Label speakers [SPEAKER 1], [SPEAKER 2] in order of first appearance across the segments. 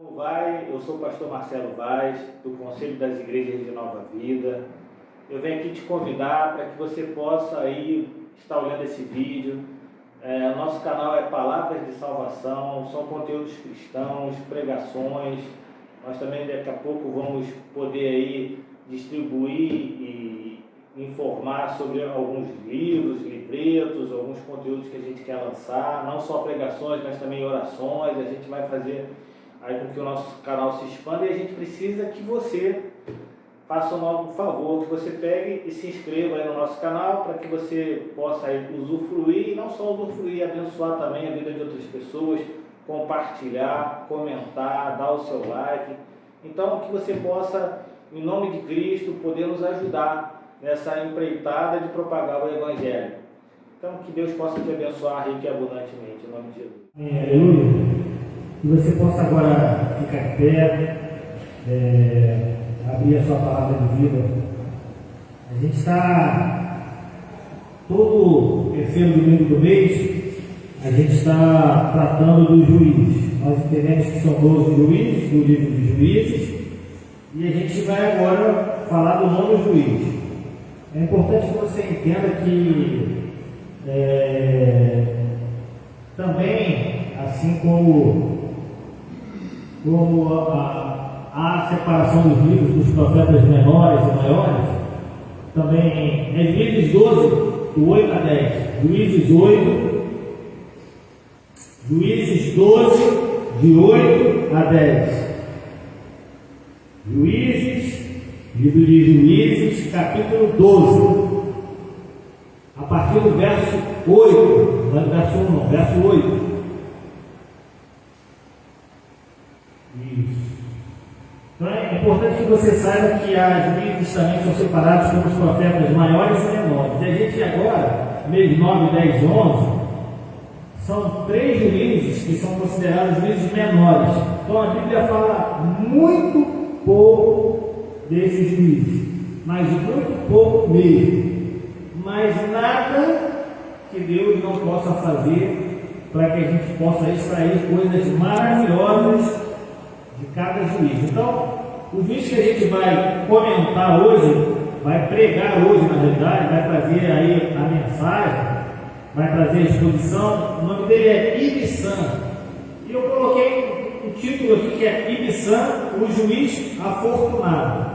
[SPEAKER 1] Eu sou o pastor Marcelo Vaz, do Conselho das Igrejas de Nova Vida. Eu venho aqui te convidar para que você possa aí estar olhando esse vídeo. Nosso canal é Palavras de Salvação, são conteúdos cristãos, pregações. Nós também daqui a pouco vamos poder aí distribuir e informar sobre alguns livros, livretos, alguns conteúdos que a gente quer lançar, não só pregações, mas também orações. A gente vai fazer aí com que o nosso canal se expanda, e a gente precisa que você faça um favor, que você pegue e se inscreva aí no nosso canal, para que você possa aí usufruir, e não só usufruir, abençoar também a vida de outras pessoas, compartilhar, comentar, dar o seu like. Então, que você possa, em nome de Cristo, poder nos ajudar nessa empreitada de propagar o Evangelho. Então, que Deus possa te abençoar rico e abundantemente, em nome de Jesus.
[SPEAKER 2] Aleluia. Que você possa agora ficar em pé, abrir a sua palavra de vida. A gente está todo terceiro domingo do mês, a gente está tratando dos juízes. Nós entendemos que são 12 juízes do livro dos Juízes, e a gente vai agora falar do nono juiz. É importante que você entenda que também, assim como a separação dos livros dos profetas menores e maiores, também é Juízes 12, do 8 a 10, Juízes 8, Juízes 12, de 8 a 10, livro de Juízes, capítulo 12, a partir do verso 8, não é verso 1 não, verso 8. Então é importante que você saiba que as juízes também são separados como os profetas maiores e menores. E a gente agora, mês 9, 10 e 11, são 3 juízes que são considerados juízes menores. Então a Bíblia fala muito pouco desses juízes, mas muito pouco mesmo. Mas nada que Deus não possa fazer para que a gente possa extrair coisas maravilhosas de cada juiz. Então, o juiz que a gente vai comentar hoje, vai pregar hoje, na verdade, vai trazer aí a mensagem, vai trazer a exposição. O nome dele é Ibsan. E eu coloquei o título aqui que é Ibsan, o juiz afortunado.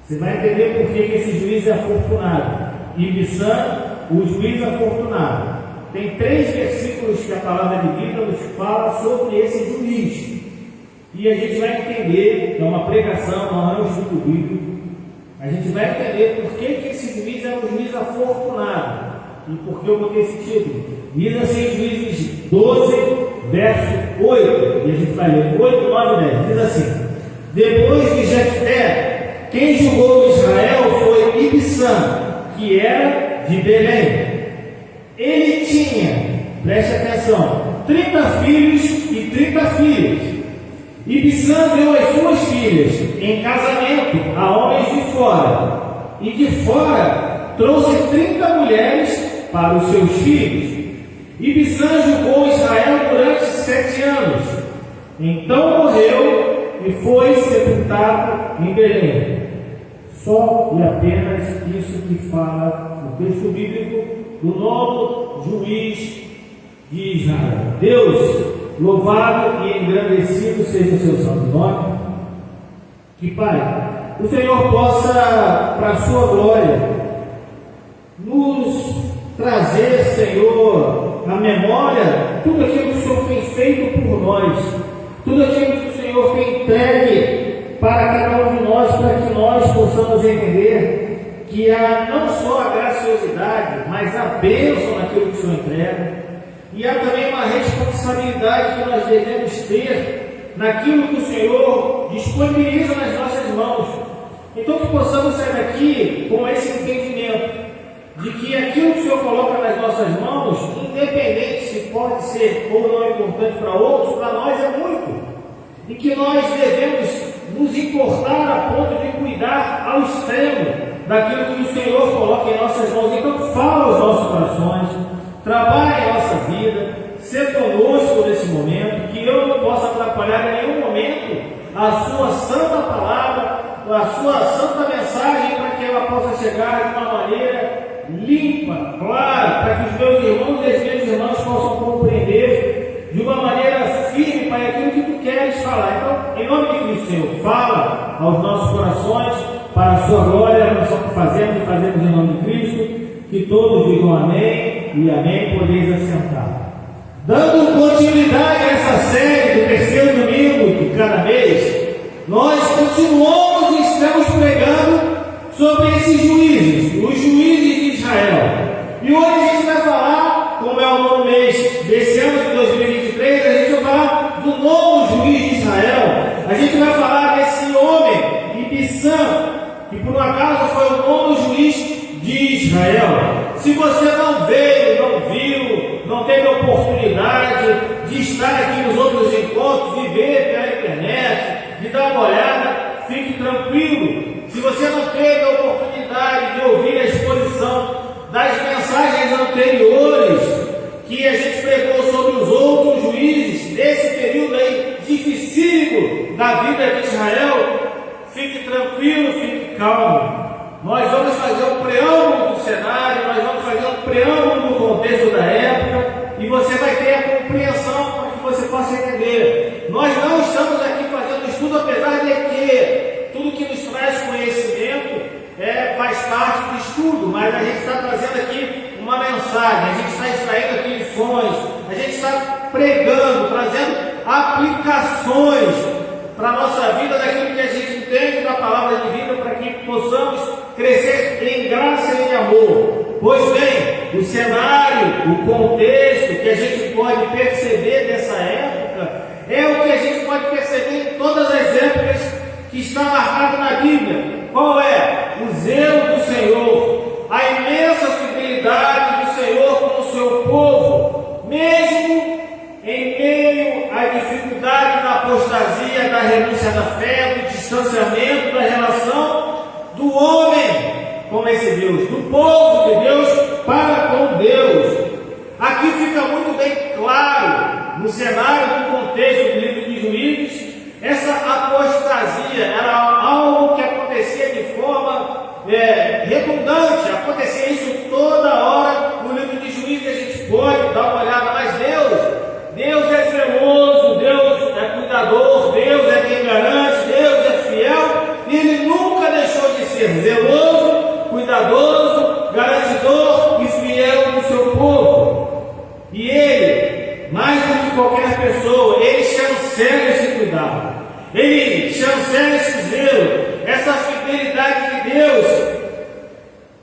[SPEAKER 2] Você vai entender por que esse juiz é afortunado. Ibsan, o juiz afortunado. Tem 3 versículos que a palavra de vida nos fala sobre esse juiz. E a gente vai entender, é uma pregação, não é um estudo bíblico. A gente vai entender por que esse juiz é um juiz afortunado. E por que eu botei esse título. Diz assim, Juízes 12, verso 8. E a gente vai ler 8, 9 e 10. Diz assim: depois de Jefté, quem julgou Israel foi Ibsan, que era de Belém. Ele tinha, preste atenção, 30 filhos e 30 filhas. Ibsan deu as suas filhas em casamento a homens de fora, e de fora trouxe 30 mulheres para os seus filhos. Ibsan julgou Israel durante 7 anos. Então morreu e foi sepultado em Belém. Só e apenas isso que fala o texto bíblico do novo juiz de Israel. Deus, louvado e engrandecido seja o seu santo nome. Que, Pai, o Senhor possa, para a sua glória, nos trazer, Senhor, à memória tudo aquilo que o Senhor tem feito por nós, tudo aquilo que o Senhor tem entregue para cada um de nós, para que nós possamos entender que há não só a graciosidade, mas a bênção naquilo que o Senhor entrega. E há também uma responsabilidade que nós devemos ter naquilo que o Senhor disponibiliza nas nossas mãos. Então que possamos sair daqui com esse entendimento de que aquilo que o Senhor coloca nas nossas mãos, independente se pode ser ou não importante para outros, para nós é muito. E que nós devemos nos importar a ponto de cuidar ao extremo daquilo que o Senhor coloca em nossas mãos. Então fala aos nossos corações, trabalhe a nossa vida, ser conosco nesse momento, que eu não possa atrapalhar em nenhum momento a sua santa palavra, a sua santa mensagem, para que ela possa chegar de uma maneira limpa, clara, para que os meus irmãos e as minhas irmãs possam compreender de uma maneira firme para aquilo que tu queres falar. Então, em nome de Cristo, Senhor, fala aos nossos corações, para a sua glória. Nós estamos fazendo e fazemos em nome de Cristo. Que todos digam amém e amém. Podeis assentar. Dando continuidade a essa série do terceiro domingo de cada mês, nós continuamos e estamos pregando sobre esses juízes, os juízes de Israel. E hoje a gente vai falar, como é o novo mês desse ano de 2023, a gente vai falar do novo juiz de Israel. A gente vai falar desse homem, Ibissam, que por um acaso foi o novo juiz de Israel. Se você não veio, não viu, não teve a oportunidade de estar aqui nos outros encontros, de ver pela internet, de dar uma olhada, fique tranquilo. Se você não teve a oportunidade de ouvir a exposição das mensagens anteriores que a gente pregou sobre os outros juízes desse período aí dificílimo da vida de Israel, fique tranquilo, fique calmo. Nós vamos fazer um preâmbulo do cenário, nós vamos fazer um preâmbulo do contexto da época, e você vai ter a compreensão para que você possa entender. Nós não estamos aqui fazendo estudo, apesar de que tudo que nos traz conhecimento faz parte do estudo, mas a gente está trazendo aqui uma mensagem, a gente está extraindo aqui lições, a gente está pregando, trazendo aplicações para a nossa vida daquilo que a gente entende da palavra de vida, para que possamos crescer em graça e em amor. Pois bem, o cenário, o contexto que a gente pode perceber dessa época é o que a gente pode perceber em todas as épocas que está marcado na Bíblia. Qual é? O zelo do Senhor, a imensa fidelidade do Senhor com o seu povo, mesmo em meio à dificuldade da apostasia, da renúncia da fé, do distanciamento da relação do homem com esse Deus, do povo de Deus para com Deus. Aqui fica muito bem claro, no cenário do contexto do livro de Juízes, essa apostasia era algo que acontecia de forma redundante, acontecia isso toda hora no livro de Juízes. A gente pode dar uma olhada, mas Deus é zeloso, Deus é cuidador, Deus é quem garante, Deus é fiel, e Ele nunca deixou de ser zeloso, cuidadoso, garantidor e fiel do seu povo. E Ele, mais do que qualquer pessoa, Ele chancela esse cuidado, Ele chancela esse zelo, essa fidelidade de Deus.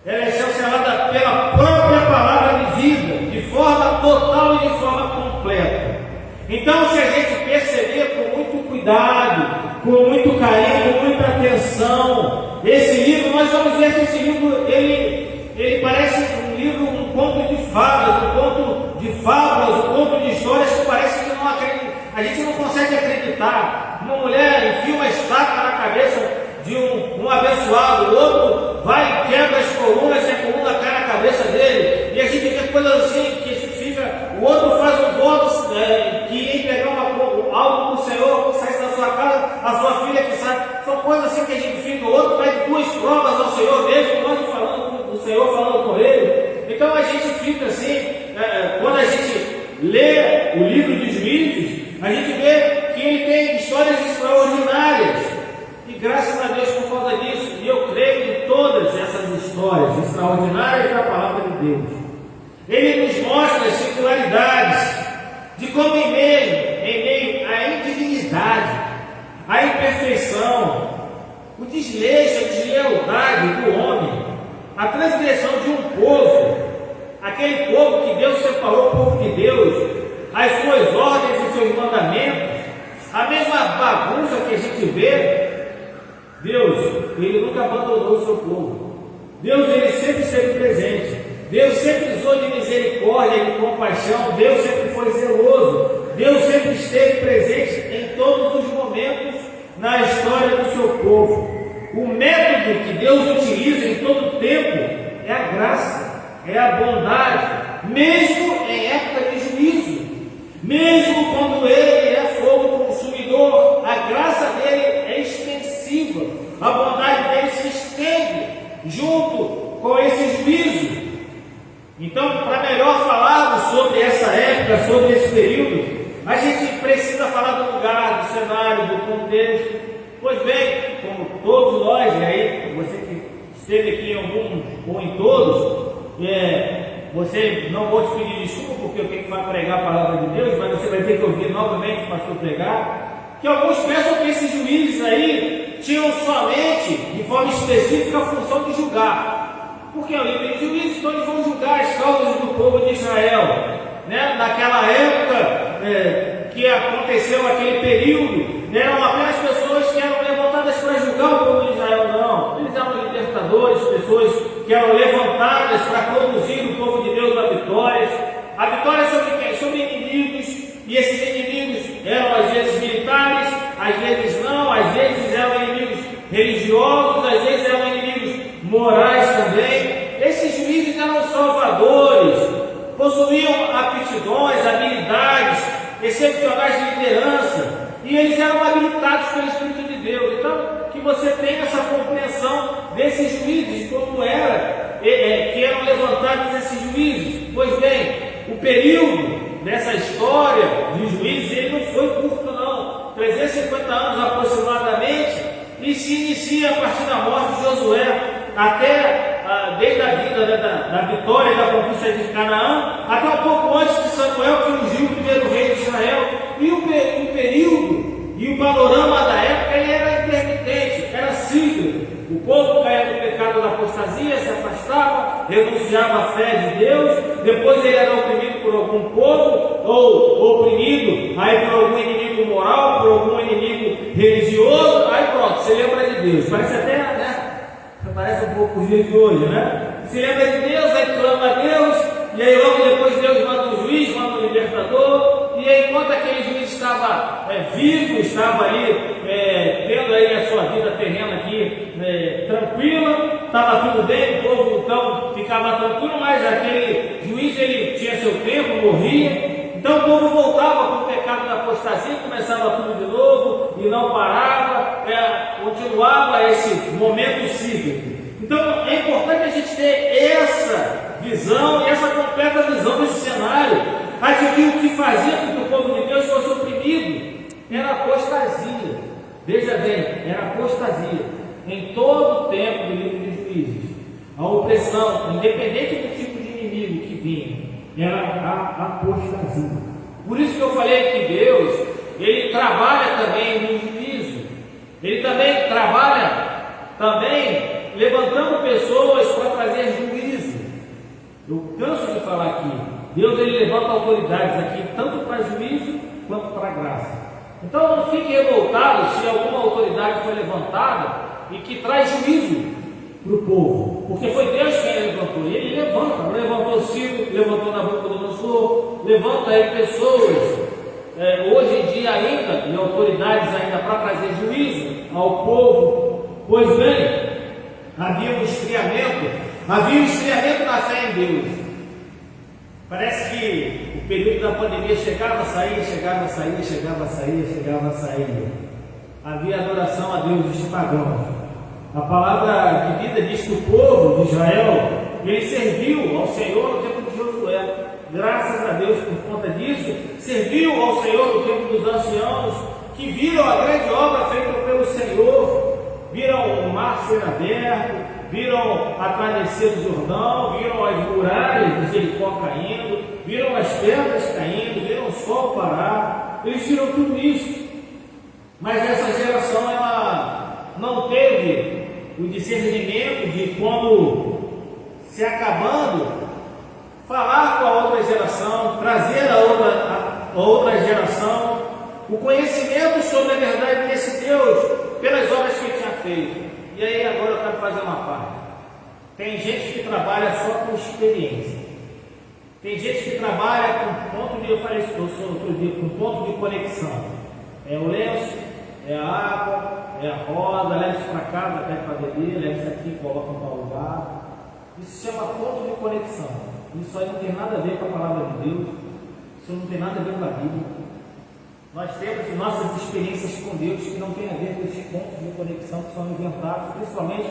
[SPEAKER 2] Ela é chancelada pela própria palavra de vida, de forma total e de forma completa. Então, se a gente perceber com muito cuidado, com muito carinho, com muita atenção, esse livro, nós vamos ver que esse livro, ele parece um livro, um conto de fadas, um conto de histórias que parece que a gente não consegue acreditar. Uma mulher enfia uma estaca na cabeça de um abençoado, o outro vai e quebra as colunas e a coluna cai na cabeça dele, e a gente vê coisas assim que a gente fica, o outro faz um voto que ia pegar algo do Senhor, que sai da sua casa, a sua filha que sai, são coisas assim que a gente fica, o outro pede 2 provas ao Senhor, mesmo nós falando do Senhor, falando com ele. Então a gente fica assim, quando a gente lê o livro de Juízes, a gente vê que ele tem histórias extraordinárias. E graças a Deus por causa disso, e eu creio em todas essas histórias extraordinárias da palavra de Deus. Ele nos mostra as singularidades de como em meio à indignidade, à imperfeição, o desleixo, a deslealdade do homem, a transgressão de um povo, aquele povo que Deus separou, o povo de Deus, as suas ordens e seus mandamentos, a mesma bagunça que a gente vê. Deus, Ele nunca abandonou o seu povo. Deus, Ele sempre esteve presente. Deus sempre usou de misericórdia e de compaixão. Deus sempre foi zeloso. Deus sempre esteve presente em todos os momentos na história do seu povo. O método que Deus utiliza em todo o tempo é a graça, é a bondade, mesmo em época de juízo, mesmo quando Ele é fogo consumidor, a a bondade dele se estende junto com esse juízo. Então, para melhor falarmos sobre essa época, sobre esse período, a gente precisa falar do lugar, do cenário, do contexto. Pois bem, como todos nós, e aí você que esteve aqui em alguns ou em todos, você, não vou te pedir desculpa porque eu tenho que pregar a palavra de Deus, mas você vai ter que ouvir novamente o pastor pregar, que alguns pensam que esses juízes aí tinham somente, de forma específica, a função de julgar, porque é o livro de juízes, então eles vão julgar as causas do povo de Israel, né? Naquela época que aconteceu aquele período, eram apenas pessoas que eram levantadas para julgar o povo de Israel, não, eles eram libertadores, pessoas que eram levantadas para conduzir o povo de Deus a vitórias sobre quem? Sobre inimigos, e esses inimigos eram às vezes militares, às vezes não, às vezes eram inimigos religiosos, às vezes eram inimigos morais também. Esses juízes eram salvadores, possuíam aptidões, habilidades excepcionais de liderança, e eles eram habilitados pelo Espírito de Deus. Então, que você tenha essa compreensão desses juízes, como era, que eram levantados esses juízes. Pois bem, o período dessa história de juízes, ele não foi curto não, 350 anos aproximadamente, e se inicia a partir da morte de Josué, até desde a vida da vitória da conquista de Canaã, até um pouco antes de Samuel, que ungiu o primeiro rei de Israel. E o período e o panorama da época ele era intermitente, era cíclico. O povo caía no pecado da apostasia, se afastava, renunciava à fé de Deus, depois ele era oprimido por algum povo, ou oprimido aí por algum inimigo moral, por algum inimigo religioso, aí pronto, se lembra de Deus. Parece até, né? Parece um pouco os dias de hoje, né? Se lembra de Deus, aí clama a Deus, e aí logo depois Deus manda um juiz, manda um libertador, e aí enquanto aquele juiz estava vivo, estava aí tendo aí a sua vida terrena aqui tranquila, estava tudo bem, o povo então ficava tranquilo, mas aquele juiz ele tinha seu tempo, morria, então o povo voltava com o pecado da apostasia, começava tudo de novo, e não parava, continuava esse momento cíclico. Então é importante a gente ter essa visão e essa completa visão desse cenário, de que o que fazia com que o povo de Deus fosse oprimido era apostasia. Veja bem, era apostasia. Em todo o tempo do livro de Juízes, a opressão, independente do tipo de inimigo que vinha, era a apostasia. Por isso que eu falei que Deus, ele trabalha também no juízo, ele também trabalha levantando pessoas para trazer juízo. Eu canso de falar aqui, Deus ele levanta autoridades aqui, tanto para juízo quanto para graça. Então não fique revoltado se alguma autoridade foi levantada e que traz juízo para o povo, porque foi Deus quem levantou, e ele levantou Ciro, levantou Nabucodonosor, levanta aí pessoas hoje em dia ainda, e autoridades ainda para trazer juízo ao povo. Pois bem, havia um esfriamento na fé em Deus. Parece que o período da pandemia chegava, saía. Havia adoração a Deus dos pagãos. A palavra de vida diz que o povo de Israel, ele serviu ao Senhor no tempo de Josué. Graças a Deus por conta disso, serviu ao Senhor no tempo dos anciãos, que viram a grande obra feita pelo Senhor, viram o mar ser aberto, viram a travessia do Jordão, viram as muralhas de Jericó caindo, viram as pedras caindo, viram o sol parar, eles viram tudo isso. Mas essa geração ela não teve o discernimento de, quando se acabando, falar com a outra geração, trazer a outra geração o conhecimento sobre a verdade desse Deus pelas obras que ele tinha feito. E aí agora eu quero fazer uma parte. Tem gente que trabalha só com experiência. Tem gente que trabalha com ponto de, eu falei isso outro dia, com ponto de conexão. É o lenço, é a água, é a roda, leva isso para casa, pede para beber, leva isso aqui, coloca em tal lugar. Isso se chama ponto de conexão. Isso aí não tem nada a ver com a palavra de Deus. Isso não tem nada a ver com a Bíblia. Nós temos nossas experiências com Deus que não tem a ver com esses pontos de conexão que são inventados, principalmente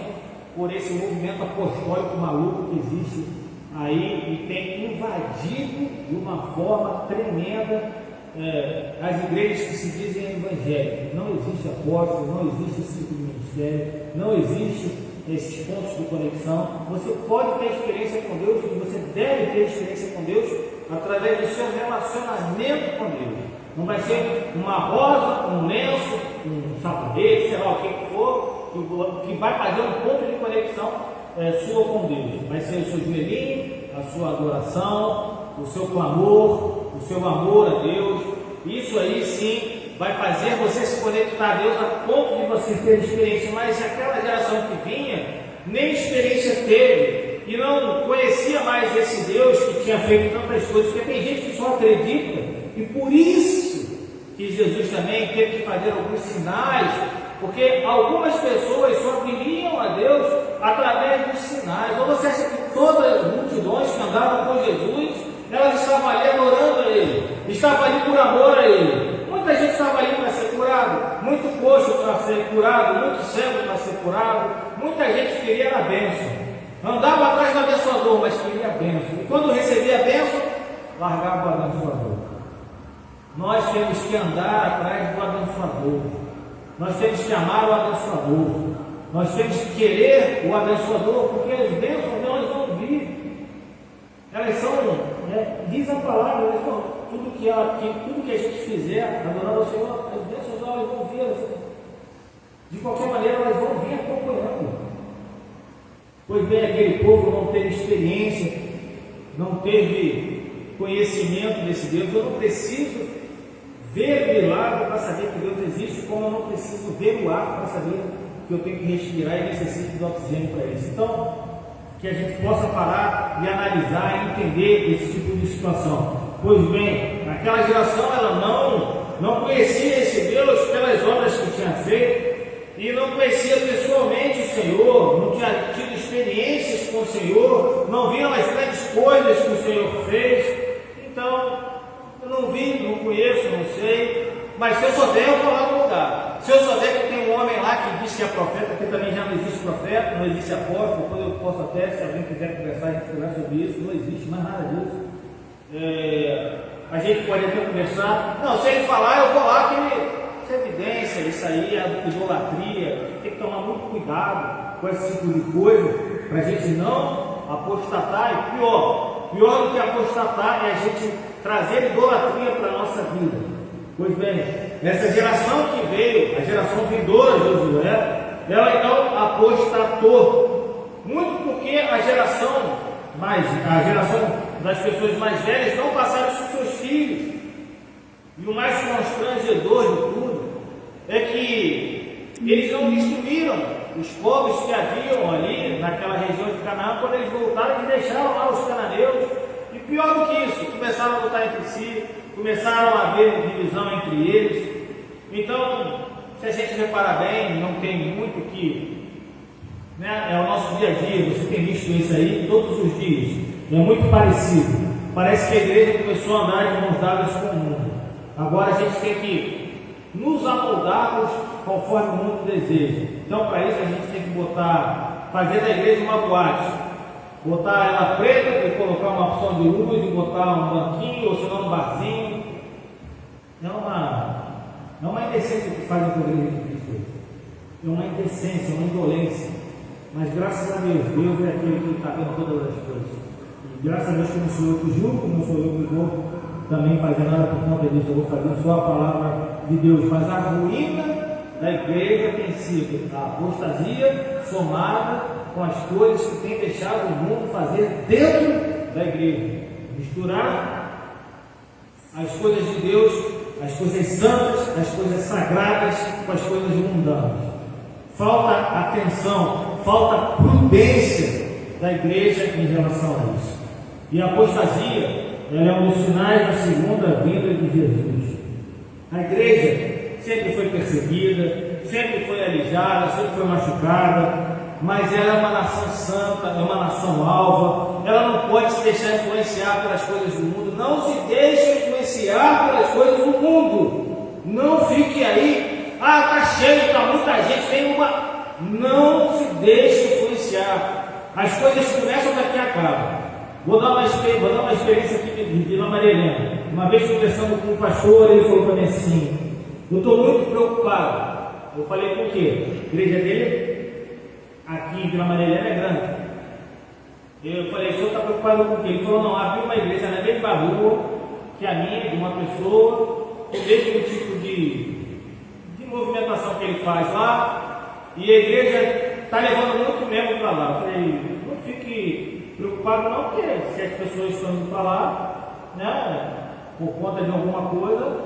[SPEAKER 2] por esse movimento apostólico maluco que existe aí e tem invadido de uma forma tremenda as igrejas que se dizem evangélicas. Não existe apóstolo, não existe esse tipo de ministério, não existe esses pontos de conexão. Você pode ter experiência com Deus e você deve ter experiência com Deus através do seu relacionamento com Deus. Não vai ser uma rosa, um lenço, um sabonete, sei lá o que for, que vai fazer um ponto de conexão sua com Deus. Vai ser o seu joelhinho, a sua adoração, o seu clamor, o seu amor a Deus. Isso aí sim vai fazer você se conectar a Deus a ponto de você ter experiência. Mas aquela geração que vinha, nem experiência teve e não conhecia mais esse Deus que tinha feito tantas coisas, porque tem gente que só acredita. E por isso que Jesus também teve que fazer alguns sinais, porque algumas pessoas só viriam a Deus através dos sinais. Ou você acha que todas as multidões que andavam com Jesus, elas estavam ali adorando a Ele, estavam ali por amor a Ele? Muita gente estava ali para ser curado, muito coxo para ser curado, muito cego para ser curado, muita gente queria a bênção, andava atrás do abençoador, mas queria a bênção, e quando recebia a bênção, largava o abençoador. Nós temos que andar atrás do abençoador, nós temos que amar o abençoador, nós temos que querer o abençoador, porque as bênçãos nós vão vir, elas são, diz a palavra, tudo que a gente fizer adorando ao Senhor, as bênçãos elas vão vir, de qualquer maneira elas vão vir acompanhando. Pois bem, aquele povo não teve experiência, não teve conhecimento desse Deus. Eu não preciso ver o milagre para saber que Deus existe, como eu não preciso ver o ar para saber que eu tenho que respirar e necessito de oxigênio para isso. Então, que a gente possa parar e analisar e entender esse tipo de situação. Pois bem, aquela geração ela não conhecia esse Deus pelas obras que tinha feito e não conhecia pessoalmente o Senhor, não tinha tido experiências com o Senhor, não viam as grandes coisas que o Senhor fez. Então, eu não vi, não conheço, não sei, mas se eu souber, eu vou lá no lugar. Se eu souber que tem um homem lá que diz que é profeta, porque também já não existe profeta, não existe apóstolo, depois eu posso até, se alguém quiser conversar, a gente conversa sobre isso, não existe mais nada disso. A gente pode até conversar, não, se ele falar, eu vou lá, que isso é evidência, isso aí é idolatria, tem que tomar muito cuidado com esse tipo de coisa, para a gente não apostatar, e pior do que apostatar é a gente trazer idolatria para a nossa vida. Pois bem, essa geração que veio, a geração vindoura de Josué, ela então apostatou, muito porque a geração das pessoas mais velhas não passaram isso para os seus filhos. E o mais constrangedor de tudo é que eles não destruíram os povos que haviam ali naquela região de Canaã. Quando eles voltaram, eles deixaram lá os cananeus. E pior do que isso, começaram a lutar entre si, começaram a haver divisão entre eles. Então, se a gente reparar bem, não tem muito que... é o nosso dia a dia, você tem visto isso aí todos os dias. É muito parecido. Parece que a igreja começou a andar de mãos dadas com o mundo. Agora a gente tem que nos amoldarmos conforme o mundo deseja. Então, para isso, a gente tem que fazer da igreja uma boate, botar ela preta e colocar uma opção de luz e botar um banquinho ou senão um barzinho. É uma indecência que fazem com a igreja de Cristo. É uma indecência, uma indolência. Mas graças a Deus, Deus é aquele que está vendo todas as coisas. E graças a Deus que não sou eu que julgo, não sou eu que vou também fazer nada por conta disso. Eu vou fazer só a palavra de Deus. Mas a ruína da igreja tem sido a apostasia somada com as coisas que tem deixado o mundo fazer dentro da igreja. Misturar as coisas de Deus, as coisas santas, as coisas sagradas com as coisas mundanas. Falta atenção, falta prudência da igreja em relação a isso. E a apostasia, ela é um dos sinais da segunda vinda de Jesus. A igreja sempre foi perseguida, sempre foi alijada, sempre foi machucada, mas ela é uma nação santa, é uma nação alva, ela não pode se deixar influenciar pelas coisas do mundo. Não se deixe influenciar pelas coisas do mundo. Não fique aí, tá cheio, tá muita gente, tem uma. Não se deixe influenciar. As coisas começam daqui e acabam. Vou dar uma experiência aqui de Vila Maria Helena. Uma vez conversando com o pastor, ele falou para mim assim: eu estou muito preocupado. Eu falei: com o quê? A igreja dele aqui em Vila Maria Helena é grande. Eu falei: o senhor está preocupado com o quê? Ele falou: não, abriu uma igreja na mesma rua que a minha, de uma pessoa, o mesmo tipo de movimentação que ele faz lá, e a igreja está levando muito membro para lá. Eu falei: não fique preocupado não, porque se as pessoas estão indo para lá, né, por conta de alguma coisa,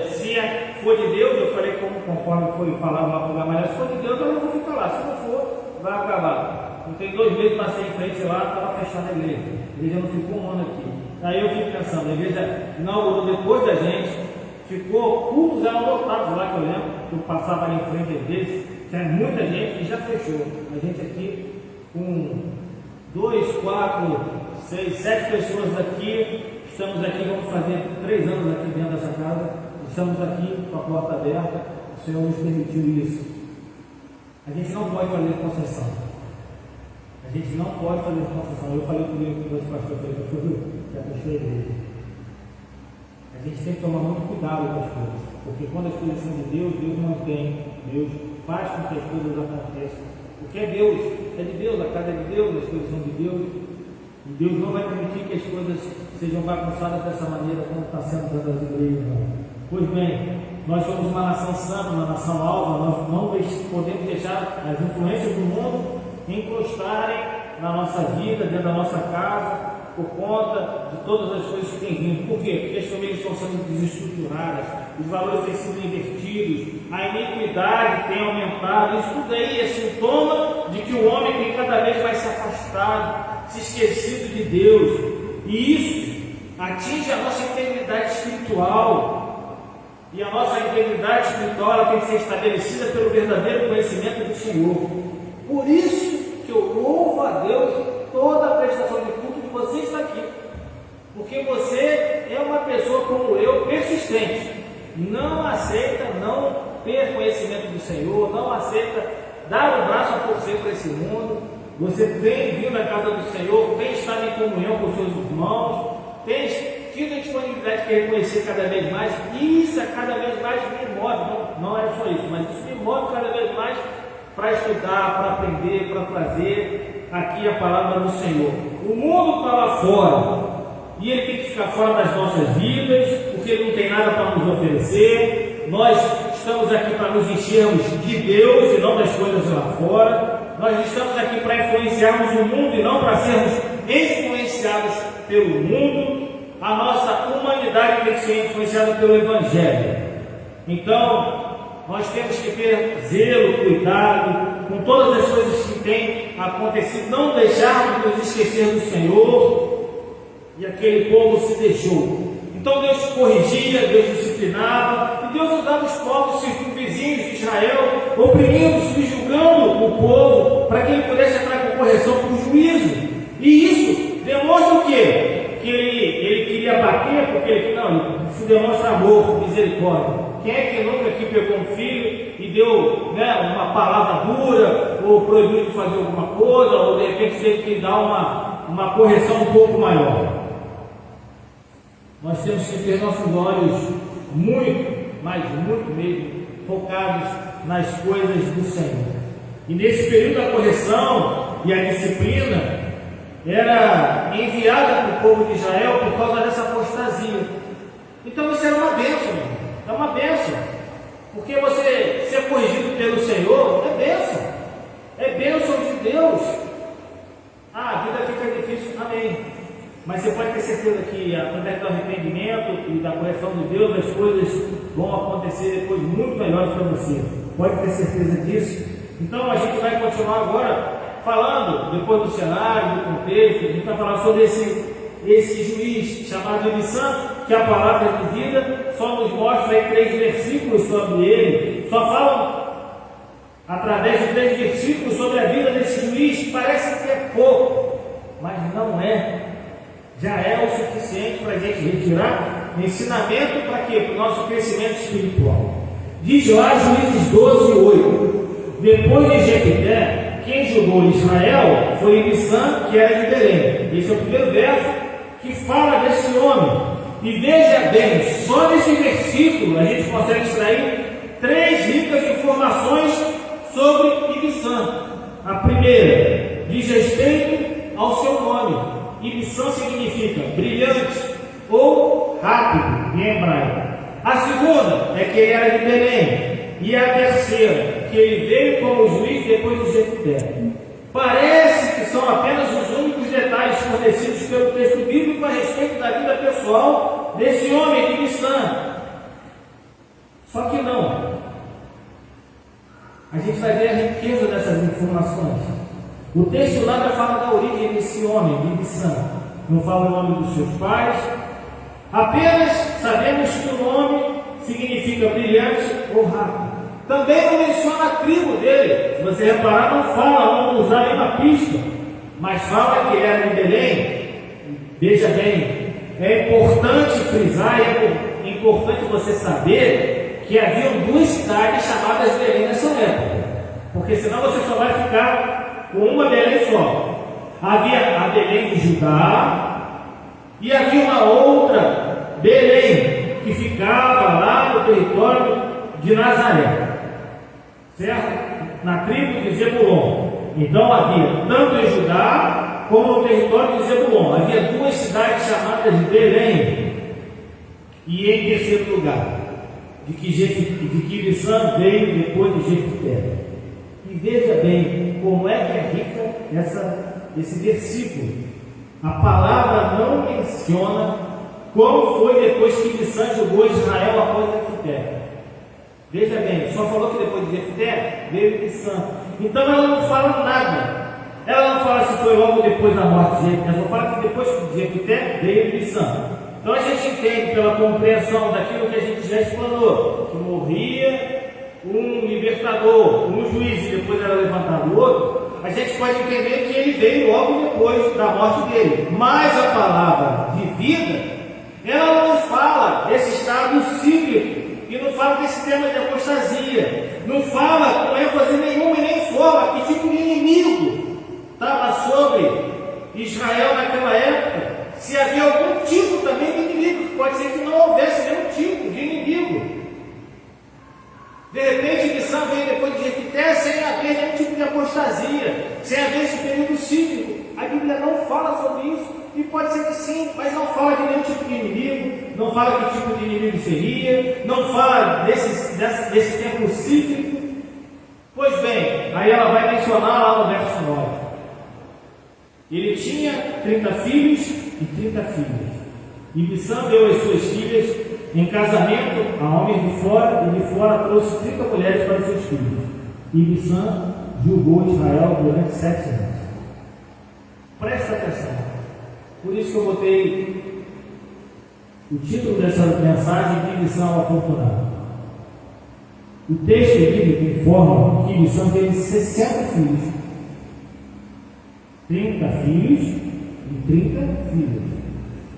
[SPEAKER 2] se for de Deus, eu falei conforme foi falado lá para o Gamaliel, se for de Deus, eu vou ficar lá, se não for, vai acabar. Não tem 2 meses, passei em frente lá, estava fechada a igreja. A igreja não ficou 1 ano aqui. Aí eu fico pensando, a igreja inaugurou depois da gente, ficou, cultos eram lotados lá, que eu lembro, eu passava ali em frente às vezes, tinha muita gente e já fechou. A gente aqui com 2, 4, 6, 7 pessoas aqui, estamos aqui, vamos fazer 3 anos aqui dentro dessa casa, estamos aqui com a porta aberta, o Senhor nos permitiu isso. A gente não pode fazer concessão. A gente não pode fazer concessão. Eu falei comigo com o pastor, já fechou a igreja. A gente tem que tomar muito cuidado com as coisas, porque quando as coisas são de Deus, Deus mantém, Deus faz com que as coisas aconteçam. O que é Deus? É de Deus, a casa é de Deus, as coisas são de Deus. E Deus não vai permitir que as coisas sejam bagunçadas dessa maneira como está sendo dentro das igrejas. Pois bem, nós somos uma nação santa, uma nação alva, nós não podemos deixar as influências do mundo encostarem na nossa vida, dentro da nossa casa, por conta de todas as coisas que têm vindo. Por quê? Porque as famílias estão sendo desestruturadas, os valores têm sido invertidos, a iniquidade tem aumentado. Isso tudo aí é sintoma de que o homem tem cada vez mais se afastado, se esquecido de Deus, e isso atinge a nossa integridade espiritual. E a nossa integridade espiritual ela tem que ser estabelecida pelo verdadeiro conhecimento do Senhor. Por isso que eu louvo a Deus toda a prestação de culto de você está aqui, porque você é uma pessoa como eu, persistente, não aceita não ter conhecimento do Senhor, não aceita dar o braço a torcer para esse mundo. Você tem vindo à casa do Senhor, tem estado em comunhão com seus irmãos, tem tido a disponibilidade de reconhecer cada vez mais. Isso cada vez mais me move, não é só isso, mas isso me move cada vez mais para estudar, para aprender, para trazer aqui a palavra do Senhor. O mundo está lá fora e ele tem que ficar fora das nossas vidas, porque ele não tem nada para nos oferecer. Nós estamos aqui para nos enchermos de Deus e não das coisas lá fora. Nós estamos aqui para influenciarmos o mundo e não para sermos influenciados pelo mundo. A nossa humanidade tem que ser influenciada pelo Evangelho. Então, nós temos que ter zelo, cuidado com todas as coisas que têm acontecido, não deixarmos de nos esquecer do Senhor. E aquele povo se deixou. Então Deus corrigia, Deus disciplinava, e Deus usava os povos circunvizinhos de Israel, oprimindo, subjugando o povo, para que ele pudesse entrar com correção para o juízo. E isso demonstra o quê? Que ele queria bater, porque isso demonstra amor, misericórdia. Quem é que nunca aqui pegou um filho e deu uma palavra dura, ou proibiu de fazer alguma coisa, ou de repente teve que dar uma correção um pouco maior? Nós temos que ter nossos olhos muito, mas muito mesmo, focados nas coisas do Senhor. E nesse período da correção e a disciplina era enviada para o povo de Israel por causa dessa apostasia. Então isso era uma bênção, irmão. É uma bênção, porque você ser corrigido pelo Senhor é bênção, é bênção de Deus. A vida fica difícil, amém, mas você pode ter certeza que através do arrependimento e da correção de Deus, as coisas vão acontecer depois muito melhores para você, pode ter certeza disso. Então a gente vai continuar agora falando, depois do cenário, do contexto, a gente vai falar sobre esse juiz chamado Elisã, que a palavra de vida só nos mostra aí 3 versículos sobre ele, só falam através de 3 versículos sobre a vida desse juiz. Parece que é pouco, mas não é, já é o suficiente para a gente retirar ensinamento para quê? Para o nosso crescimento espiritual. Diz lá Juízes 12:8. Depois de Jefté, quem julgou Israel foi Ibissã, que era de Belém. Esse é o primeiro verso que fala desse homem. E veja bem, só nesse versículo a gente consegue extrair 3 ricas informações sobre Ibissã. A primeira diz respeito ao seu nome. Ibissã significa brilhante ou rápido em hebraico. A segunda é que ele era de Belém. E a terceira, que ele veio como juiz depois de Jefté. Parece que são apenas os únicos detalhes fornecidos pelo texto bíblico a respeito da vida pessoal desse homem de Ibissã. Só que não. A gente vai ver a riqueza dessas informações. O texto nada fala da origem desse homem de Ibissã. Não fala o nome dos seus pais. Apenas sabemos que o nome significa brilhante ou rápido. Também não menciona a tribo dele. Se você reparar, não fala, não usar nenhuma pista, mas fala que era de Belém. Veja bem, é importante frisar, é importante você saber que haviam 2 cidades chamadas Belém nessa época, porque senão você só vai ficar com uma Belém só. Havia a Belém de Judá e havia uma outra Belém que ficava lá no território de Nazaré, certo? Na tribo de Zebulon. Então havia tanto em Judá como no território de Zebulon. Havia 2 cidades chamadas Belém. E em terceiro lugar, de que Ibissã veio depois de Jefté. E veja bem como é que é rica esse versículo. A palavra não menciona como foi depois que Ibissã julgou Israel após Jefté. Veja bem, só falou que depois de Jefté veio Ibissã. Então ela não fala nada. Ela não fala se foi logo depois da morte de Jefté. Ela só fala que depois de Jefté veio Ibissã. Então a gente entende pela compreensão daquilo que a gente já explanou, que morria um libertador, um juiz e depois era levantado o outro. A gente pode entender que ele veio logo depois da morte dele. Mas a palavra de vida, ela não fala desse estado cíclico. E não fala desse tema de apostasia, não fala com ênfase nenhuma e nem forma que tipo de inimigo estava sobre Israel naquela época, se havia algum tipo também de inimigo, pode ser que não houvesse nenhum tipo de inimigo. De repente, Ibissã veio depois de Jefté sem haver nenhum tipo de apostasia, sem haver esse período cíclico. A Bíblia não fala sobre isso. E pode ser que sim, mas não fala de nenhum tipo de inimigo, não fala que tipo de inimigo seria, não fala desse tempo cíclico. Pois bem, aí ela vai mencionar lá no verso 9. Ele tinha 30 filhos e 30 filhas. Ibissã deu as suas filhas em casamento a homens de fora, e de fora trouxe 30 mulheres para os seus filhos. Ibissã julgou Israel durante 7 anos. Presta atenção. Por isso que eu botei o título dessa mensagem de Ibissã ao afortunado. O texto bíblico informa que Ibissã teve 60 filhos, 30 filhos e 30 filhas.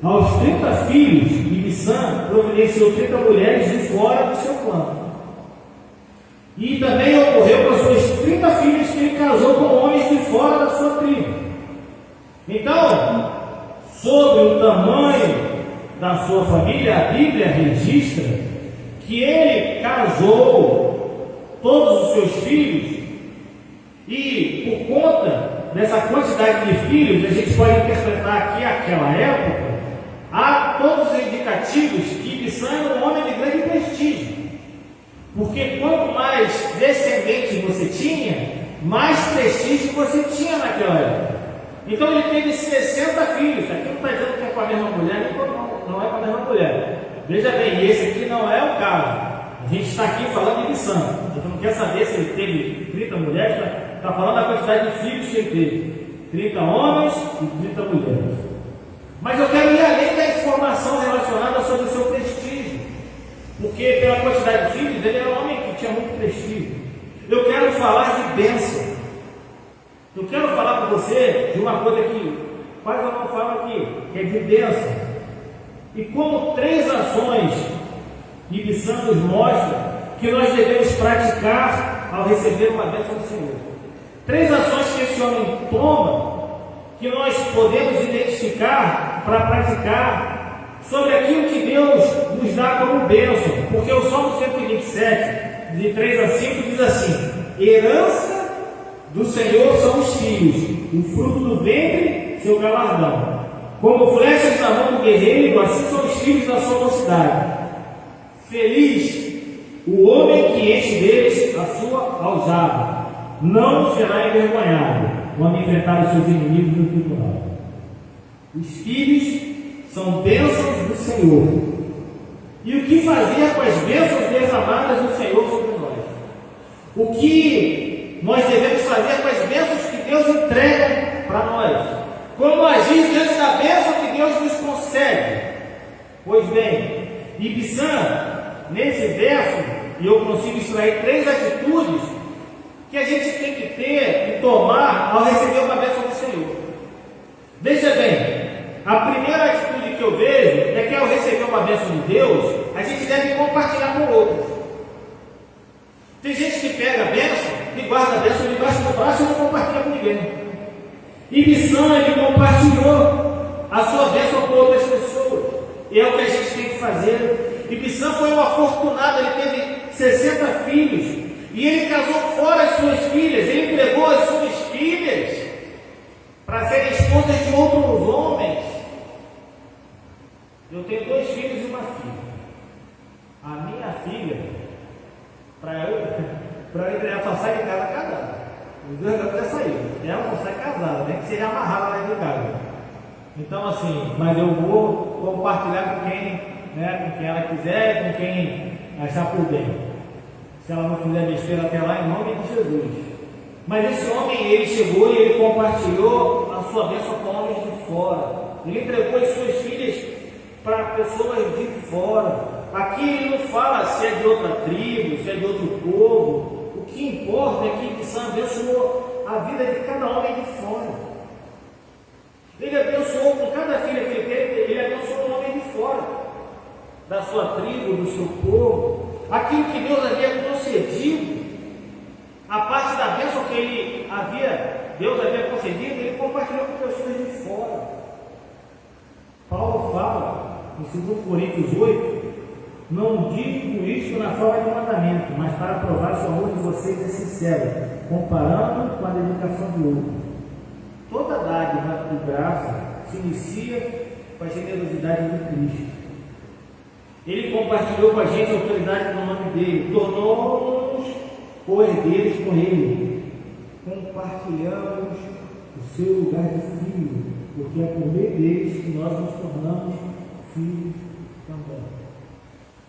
[SPEAKER 2] Aos 30 filhos, Ibissã providenciou 30 mulheres de fora do seu clã. E também ocorreu com as suas 30 filhas que ele casou com homens de fora da sua tribo. Então, sobre o tamanho da sua família, a Bíblia registra que ele casou todos os seus filhos, e por conta dessa quantidade de filhos, a gente pode interpretar aqui aquela época, há todos os indicativos que Ibissã era um homem de grande prestígio, porque quanto mais descendentes você tinha, mais prestígio você tinha naquela época. Então ele teve 60 filhos. Aqui não está dizendo que é com a mesma mulher, não é com a mesma mulher. Veja bem, esse aqui não é o caso. A gente está aqui falando de Ibissã. A gente não quer saber se ele teve 30 mulheres, está falando da quantidade de filhos que ele teve: 30 homens e 30 mulheres. Mas eu quero ir além da informação relacionada sobre o seu prestígio, porque pela quantidade de filhos, ele era um homem que tinha muito prestígio. Eu quero falar de bênção. Eu quero falar para você de uma coisa que quase eu não falo aqui, que é de bênção. E como 3 ações Ibsan nos mostra que nós devemos praticar ao receber uma bênção do Senhor. 3 ações que esse homem toma, que nós podemos identificar para praticar sobre aquilo que Deus nos dá como bênção. Porque o Salmo 127, de 3 a 5, diz assim: herança do Senhor são os filhos, o fruto do ventre, seu galardão. Como flechas na mão do guerreiro, assim são os filhos da sua mocidade. Feliz o homem que enche deles a sua aljava, não será envergonhado quando enfrentar os seus inimigos no tribunal. Os filhos são bênçãos do Senhor. E o que fazer com as bênçãos derramadas do Senhor sobre nós? O que nós devemos fazer com as bênçãos que Deus entrega para nós? Como agir diante da bênção que Deus nos concede? Pois bem, Ibsan, nesse verso, e eu consigo extrair 3 atitudes que a gente tem que ter e tomar ao receber uma bênção do Senhor. Veja bem, a primeira atitude que eu vejo é que ao receber uma bênção de Deus, a gente deve compartilhar com outros. Tem gente que pega a bênção e guarda a bênção debaixo do braço e não compartilha com ninguém. Ibsan, ele compartilhou a sua bênção com outras pessoas. E é o que a gente tem que fazer. Ibsan foi um afortunado, ele teve 60 filhos. E ele casou fora as suas filhas. Ele entregou as suas filhas para serem esposas de outros homens. Eu tenho 2 filhos e uma filha. A minha filha, para eu entregar, só sai de casa casada. Os 2 garotos já saíram. Ela só sai casada, tem que ser amarrada lá de casa. Então assim, mas eu vou compartilhar com quem, com quem ela quiser, com quem achar por bem. Se ela não fizer besteira até lá, em nome de Jesus. Mas esse homem, ele chegou e ele compartilhou a sua bênção com homens de fora. Ele entregou as suas filhas para pessoas de fora. Aqui ele não fala se é de outra tribo, se é de outro povo. O que importa é que Ibsan abençoou a vida de cada homem de fora. Ele abençoou com cada filha que ele teve, ele abençoou um homem de fora, da sua tribo, do seu povo. Aquilo que Deus havia concedido, a parte da bênção que Deus havia concedido, ele compartilhou com pessoas de fora. Paulo fala, em 2 Coríntios 8, não digo isto na forma de mandamento, mas para provar se o amor de vocês é sincero, comparando com a dedicação de outro. Toda dádiva de graça se inicia com a generosidade de Cristo. Ele compartilhou com a gente a autoridade no nome dele, tornou-nos co-herdeiros com ele. Compartilhamos o seu lugar de filho, porque é por meio deles que nós nos tornamos filhos também.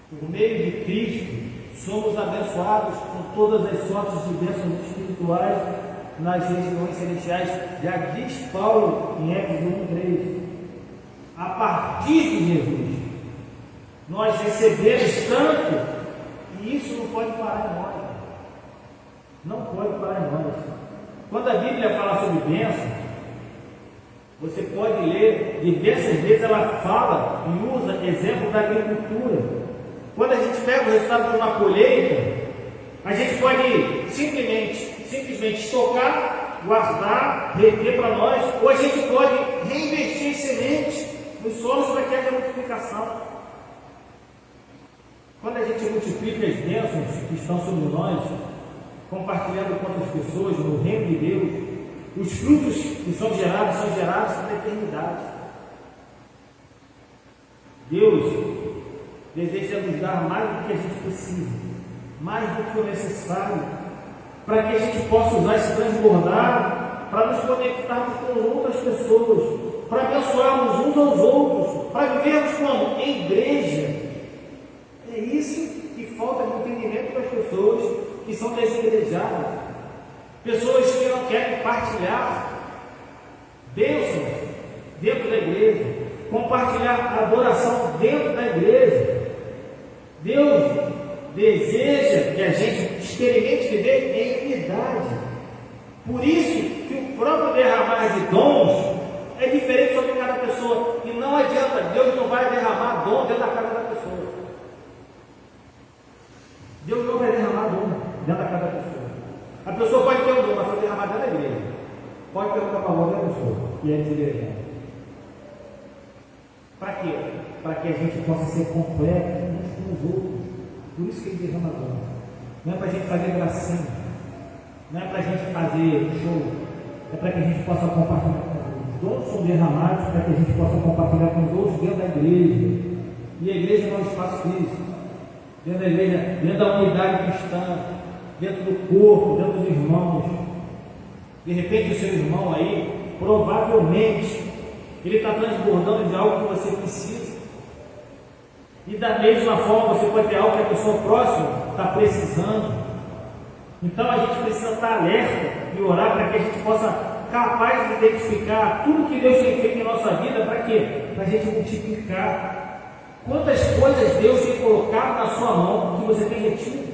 [SPEAKER 2] Por meio de Cristo, somos abençoados com todas as sortes de bênçãos espirituais nas regiões celestiais. Já diz Paulo em Éfeso 1:3. A partir de Jesus, nós recebemos tanto, e isso não pode parar em nós. Não pode parar em nós. Quando a Bíblia fala sobre bênção, você pode ler diversas vezes, ela fala e usa exemplo da agricultura. Quando a gente pega o resultado de uma colheita, a gente pode simplesmente estocar, guardar, reter para nós, ou a gente pode reinvestir em sementes nos solos para que haja multiplicação. Quando a gente multiplica as bênçãos que estão sobre nós, compartilhando com outras pessoas no reino de Deus, os frutos que são gerados para a eternidade. Deus deseja nos dar mais do que a gente precisa, mais do que o necessário, para que a gente possa usar esse transbordar para nos conectarmos com outras pessoas, para abençoarmos uns aos outros, para vivermos como? Em igreja. É isso que falta de entendimento das pessoas que são desigrejadas, pessoas que não querem partilhar bênçãos dentro da igreja, compartilhar a adoração dentro da igreja. Deus deseja que a gente experimente viver em unidade. Por isso que o próprio derramar de dons é diferente sobre cada pessoa. pessoa. E não adianta, Deus não vai derramar dom dentro da casa da pessoa. Deus não vai derramar dom dentro da casa da pessoa. A pessoa pode ter um dom, mas foi derramar dentro da igreja. Pode perguntar para a outra pessoa, e é de igreja. Para quê? Para que a gente possa ser completo uns com os outros. Por isso que ele derrama dom. Não é para a gente fazer gracinha. Não é para a gente fazer show. É para que a gente possa compartilhar com os outros. Os dons são derramados para que a gente possa compartilhar com os outros dentro da igreja. E a igreja não é um espaço físico. Dentro da igreja, dentro da unidade cristã, dentro do corpo, dentro dos irmãos. De repente o seu irmão aí, provavelmente, ele está transbordando de algo que você precisa. E da mesma forma, você pode ter algo que a pessoa próxima está precisando. Então a gente precisa estar alerta e orar para que a gente possa capaz de identificar tudo que Deus tem feito em nossa vida. Para quê? Para a gente multiplicar. Quantas coisas Deus tem colocado na sua mão que você tem retido?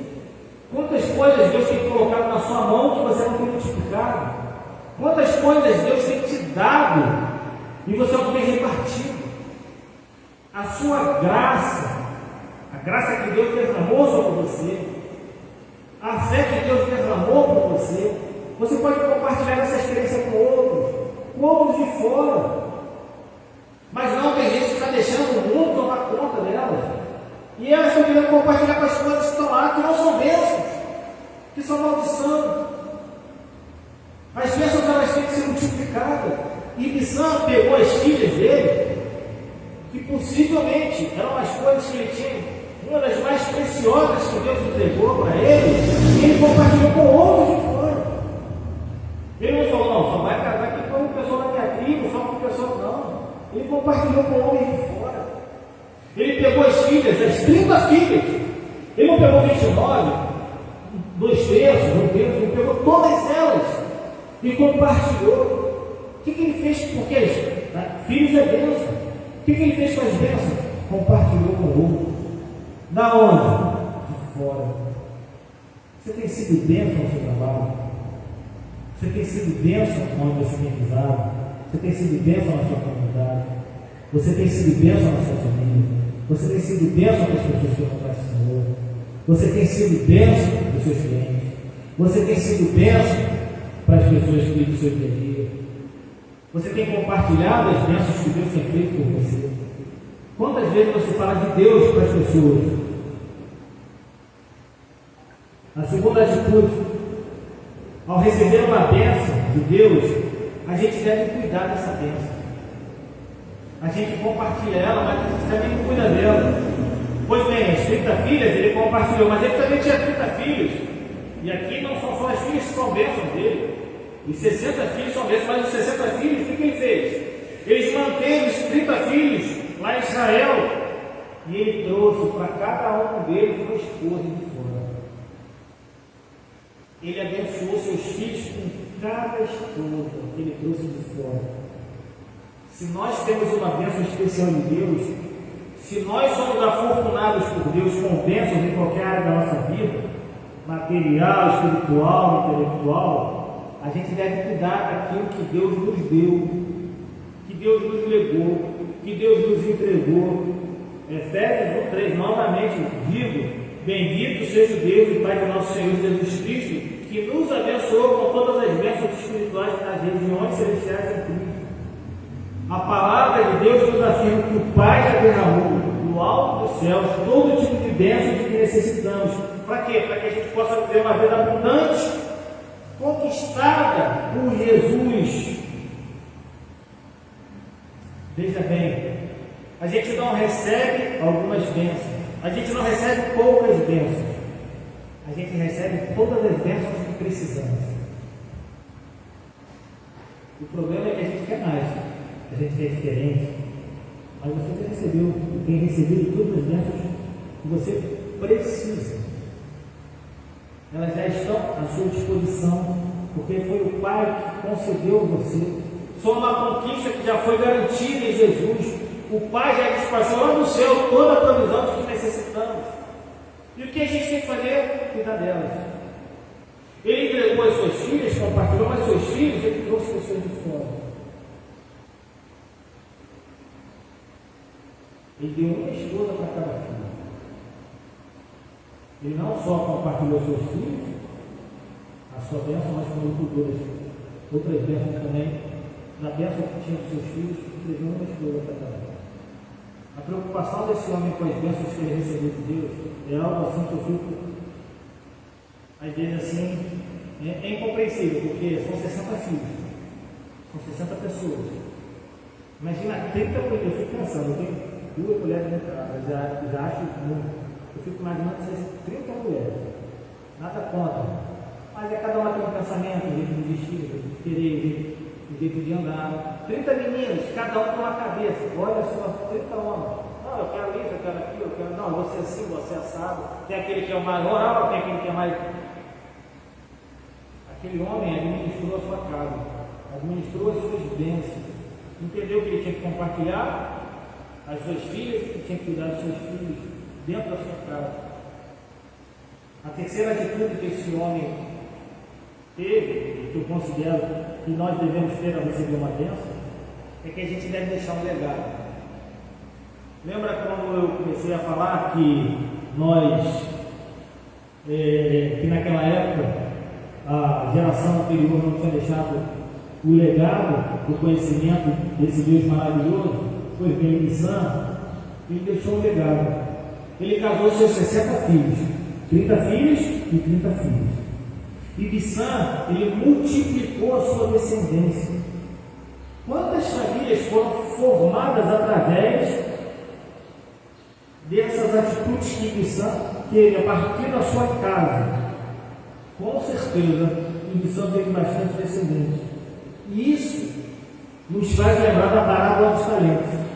[SPEAKER 2] Quantas coisas Deus tem colocado na sua mão que você não tem multiplicado? Quantas coisas Deus tem te dado e você não tem repartido? A sua graça, a graça que Deus derramou sobre você, a fé que Deus derramou por você, você pode compartilhar essa experiência com outros de fora. Mas não, tem gente que está deixando o mundo tomar conta delas. E elas estão querendo compartilhar com as coisas que estão lá, que não são bênçãos, que são maldição. As bênçãos elas têm que ser multiplicadas. E Missão pegou as filhas dele, que possivelmente eram as coisas que ele tinha, uma das mais preciosas que Deus entregou para ele, e ele compartilhou com outros de fora. Ele não falou, não, só vai casar aqui com o pessoal da minha tribo, só com o pessoal, não. Ele compartilhou com homens de fora. Ele pegou as filhas, as 30 filhas. Ele não pegou 29, 2 terços, 1 terço, ele pegou todas elas e compartilhou. O que ele fez? Porque filhos é bênção. O que ele fez com as bênçãos? Compartilhou com o outro. Da onde? De fora. Você tem sido bênção no seu trabalho? Você tem sido bênção onde você tem pisado? Você tem sido bênção na sua comunidade? Você tem sido bênção na sua família? Você tem sido bênção para as pessoas que não conhecem o Senhor? Você tem sido bênção para os seus clientes? Você tem sido bênção para as pessoas que do seu dia a dia? Você tem compartilhado as bênçãos que Deus tem feito por você? Quantas vezes você fala de Deus para as pessoas? A segunda atitude, ao receber uma bênção de Deus, a gente deve cuidar dessa bênção. A gente compartilha ela, mas a gente também cuida dela. Pois bem, as 30 filhas ele compartilhou, mas ele também tinha 30 filhos. E aqui não são só as filhas que são bênçãos dele. E 60 filhos são bênçãos, mas os 60 filhos, o que ele fez? Eles manteram os 30 filhos lá em Israel. E ele trouxe para cada um deles uma esposa de fora. Ele abençoou seus filhos com cada esposa que ele trouxe de fora. Se nós temos uma bênção especial de Deus, se nós somos afortunados por Deus com bênçãos em qualquer área da nossa vida, material, espiritual, intelectual, a gente deve cuidar daquilo que Deus nos deu, que Deus nos legou, que Deus nos entregou. Efésios 1:3, novamente digo: bendito seja o Deus e Pai de nosso Senhor Jesus Cristo, que nos abençoou com todas as bênçãos espirituais nas regiões celestiais em Cristo. A palavra de Deus nos afirma que o Pai já derramou no alto dos céus todo tipo de bênçãos que necessitamos. Para quê? Para que a gente possa viver uma vida abundante, conquistada por Jesus. Veja bem, a gente não recebe algumas bênçãos, a gente não recebe poucas bênçãos, a gente recebe todas as bênçãos que precisamos. O problema é que a gente quer mais, a gente quer diferente, mas você já recebeu, tem recebido todas as bênçãos que você precisa. Elas já estão à sua disposição, porque foi o Pai que concedeu a você. Só uma conquista que já foi garantida em Jesus. O Pai já despachou lá no céu toda a provisão de que necessitamos. E o que a gente tem que fazer? Cuidar delas. Ele entregou as suas filhas, compartilhou, mas seus filhos ele trouxe pessoas de fora. Ele deu uma esposa para cada filho. Ele não só compartilhou seus filhos, a sua bênção, mas como ele cuidou das outras bênçãos também, da bênção que tinha dos seus filhos, entregou uma esposa para cada um. A preocupação desse homem com as bênçãos que ele recebeu de Deus é algo assim que eu fico, às vezes assim, é incompreensível, porque são 60 filhos, são 60 pessoas. Imagina 30 mulheres, eu fico pensando, eu tenho 2 mulheres na casa, já acho muito. Eu fico imaginando essas 30 mulheres, nada contra, mas cada uma tem um pensamento, um jeito de vestir, um jeito de querer, um jeito de andar. 30 meninos, cada um com uma cabeça, olha só, 30 homens. Não, eu quero isso, eu quero aquilo, eu quero. Não, você é assim, você é assado. Tem aquele que é o mais moral, tem aquele que é mais. Aquele homem administrou a sua casa, administrou as suas bênçãos, entendeu que ele tinha que compartilhar as suas filhas, que tinha que cuidar dos seus filhos dentro da sua casa. A terceira atitude que esse homem teve, que eu considero que nós devemos ter ao receber uma bênção, é que a gente deve deixar um legado. Lembra quando eu comecei a falar que nós, que naquela época, a geração anterior não tinha deixado o legado, o conhecimento desse Deus maravilhoso? Foi bem Ibissã, ele deixou um legado. Ele casou seus 60 filhos, 30 filhos e 30 filhos. Ibissã, ele multiplicou a sua descendência. Quantas famílias foram formadas através dessas atitudes que Ibissã teve a partir da sua casa? Com certeza, Ibissã teve bastante descendentes. E isso nos faz lembrar da parábola dos talentos.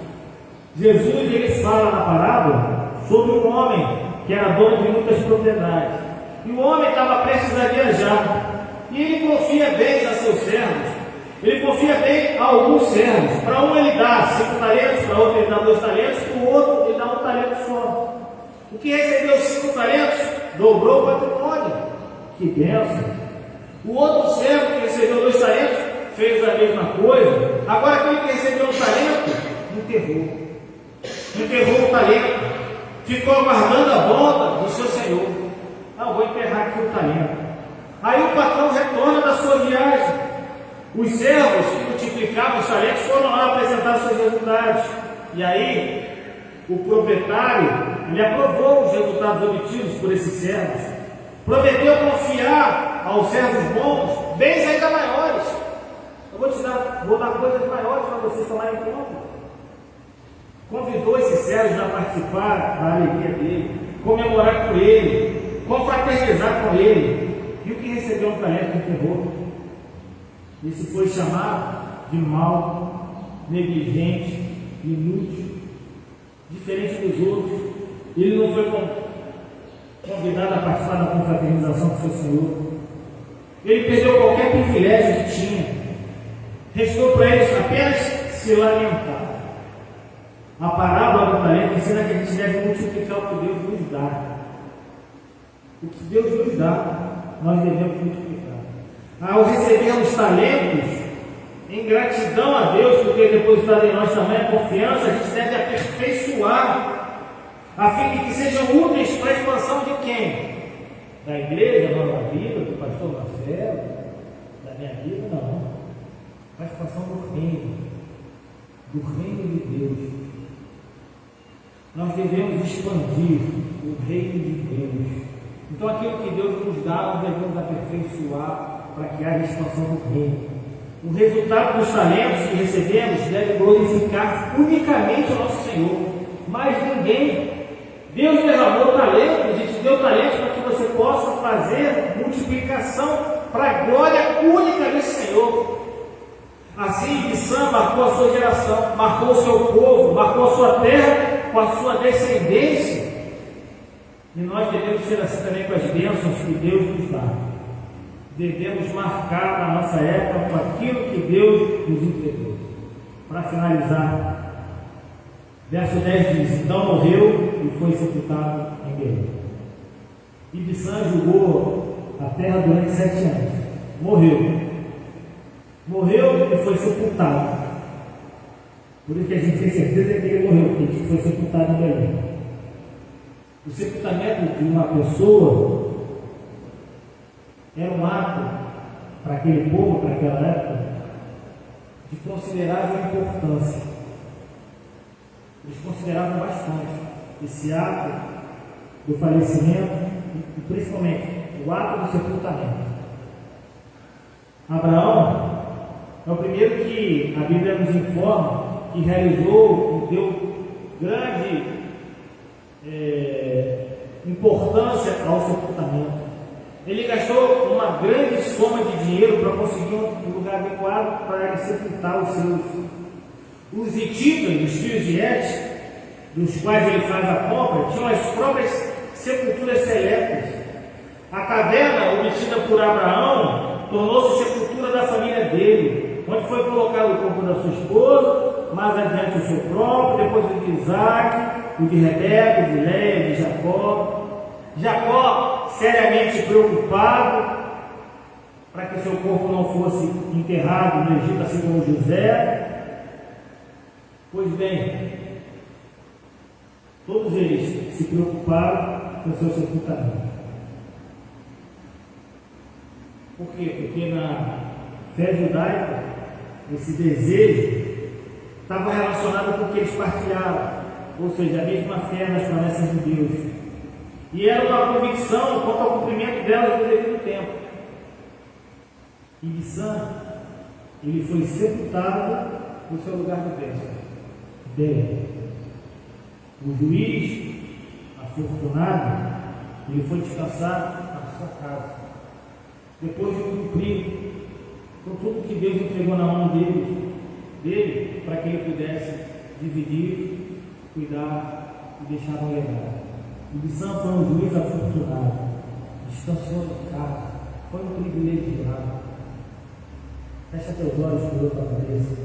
[SPEAKER 2] Jesus, ele fala na parábola sobre um homem que era dono de muitas propriedades. E o homem estava prestes a viajar. E ele confia bens a seus servos. Ele confia bem a alguns servos. Para um ele dá 5 talentos, para outro ele dá 2 talentos, para o outro ele dá 1 talento só. O que recebeu 5 talentos dobrou o patrimônio. Que bênção! O outro servo que recebeu 2 talentos fez a mesma coisa. Agora aquele que recebeu 1 talento enterrou. Enterrou o talento. Ficou aguardando a volta do seu senhor. Não, vou enterrar aqui o talento. Aí o patrão retorna da sua viagem. Os servos que multiplicavam os talentos foram lá apresentar seus resultados. E aí, o proprietário, ele aprovou os resultados obtidos por esses servos. Prometeu confiar aos servos bons bens ainda maiores. Eu vou dar coisas maiores para vocês tomarem conta. Convidou esses servos a participar da alegria dele, comemorar com ele, confraternizar com ele. E o que recebeu um talento enterrou. Esse foi chamado de mau, negligente, inútil, diferente dos outros. Ele não foi convidado a participar da confraternização com seu Senhor. Ele perdeu qualquer privilégio que tinha. Restou para eles apenas se lamentar. A parábola do talento ensina que a gente deve multiplicar o que Deus nos dá. O que Deus nos dá, nós devemos multiplicar. Ao recebermos talentos, em gratidão a Deus, porque depositado em nós também a confiança, a gente deve aperfeiçoar, a fim de que sejam úteis para a expansão de quem? Da igreja, da Nova Vida, do pastor Marcelo, da minha vida, não. Para a expansão do reino de Deus. Nós devemos expandir o reino de Deus. Então aquilo que Deus nos dá, nós devemos aperfeiçoar para que haja expansão do reino. O resultado dos talentos que recebemos deve glorificar unicamente o nosso Senhor, mas ninguém. Deus derramou talentos e te deu talentos para que você possa fazer multiplicação para a glória única desse Senhor. Assim, Ibissã marcou a sua geração, marcou o seu povo, marcou a sua terra com a sua descendência. E nós devemos ser assim também com as bênçãos que Deus nos dá. Devemos marcar a nossa época com aquilo que Deus nos entregou. Para finalizar, verso 10 diz: então morreu e foi sepultado em Belém. Ibissã julgou a terra durante 7 anos. Morreu e foi sepultado. Por isso que a gente tem certeza que ele morreu, porque ele foi sepultado em Belém. O sepultamento de uma pessoa era um ato, para aquele povo, para aquela época, de considerável importância. Eles consideravam bastante esse ato do falecimento e principalmente o ato do sepultamento. Abraão é o primeiro que a Bíblia nos informa que realizou e deu grande importância ao sepultamento. Ele gastou uma grande soma de dinheiro para conseguir um lugar adequado para ele sepultar os seus. Os hititas, os filhos de Et, dos quais ele faz a compra, tinham as próprias sepulturas seletas. A caverna obtida por Abraão tornou-se sepultura da família dele, onde foi colocado o corpo da sua esposa, mais adiante o seu próprio, depois o de Isaac, o de Rebeca, o de Léia, o de Jacó. Jacó, seriamente preocupado para que seu corpo não fosse enterrado no Egito, assim como José. Pois bem, todos eles se preocuparam com o seu sepultamento. Por quê? Porque na fé judaica, esse desejo estava relacionado com o que eles partilhavam, ou seja, a mesma fé nas promessas de Deus. E era uma convicção quanto ao cumprimento delas no devido tempo. E de Sam, ele foi sepultado no seu lugar de bênção. Bem, o juiz afortunado, ele foi descansar na sua casa, depois de cumprir com tudo que Deus entregou na mão dele para que ele pudesse dividir, cuidar e deixar um legado. O de Sam foi um juiz afortunado, descansou no carro, foi um privilegiado. Fecha teus olhos por outra cabeça.